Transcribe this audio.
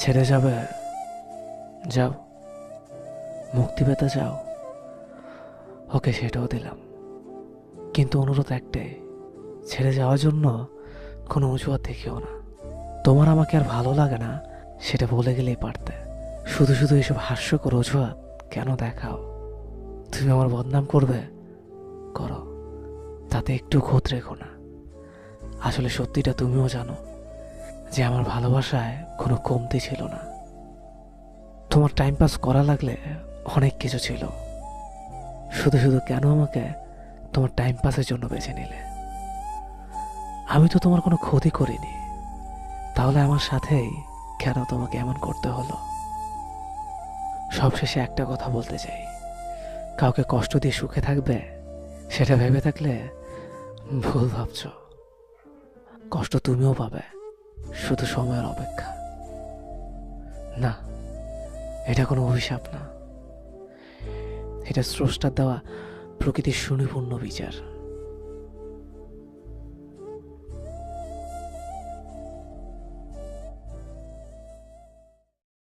ছেড়ে যাবে? যাও, মুক্তি পেতে চাও? ওকে, সেটাও দিলাম, কিন্তু অনুরোধ একটাই, ছেড়ে যাওয়ার জন্য কোনো অজুহাত দেখিও না। তোমার আমাকে আর ভালো লাগে না সেটা বলে গেলেই পারতে। শুধু শুধু এসব হাস্যকর অজুহাত কেন দেখাও? তুমি আমার বদনাম করবে, করো, তাতে একটু খোঁত রেখো না। আসলে সত্যিটা তুমিও জানো যে আমার ভালোবাসায় কোনো কমতি ছিল না। তোমার টাইম পাস করা লাগলে অনেক কিছু ছিল, শুধু শুধু কেন আমাকে তোমার টাইম পাসের জন্য বেছে নিলে? আমি তো তোমার কোনো ক্ষতি করিনি, তাহলে আমার সাথেই কেন তোমাকে এমন করতে হলো? সবশেষে একটা কথা বলতে চাই, কাউকে কষ্ট দিয়ে সুখে থাকবে সেটা ভেবে থাকলে ভুল ভাবছ। কষ্ট তুমিও পাবে, শুধু সময়ের অপেক্ষা। না, এটা কোনো অভিশাপ না, এটা স্রষ্টার দেওয়া প্রকৃতির সুনিপুণ্য বিচার।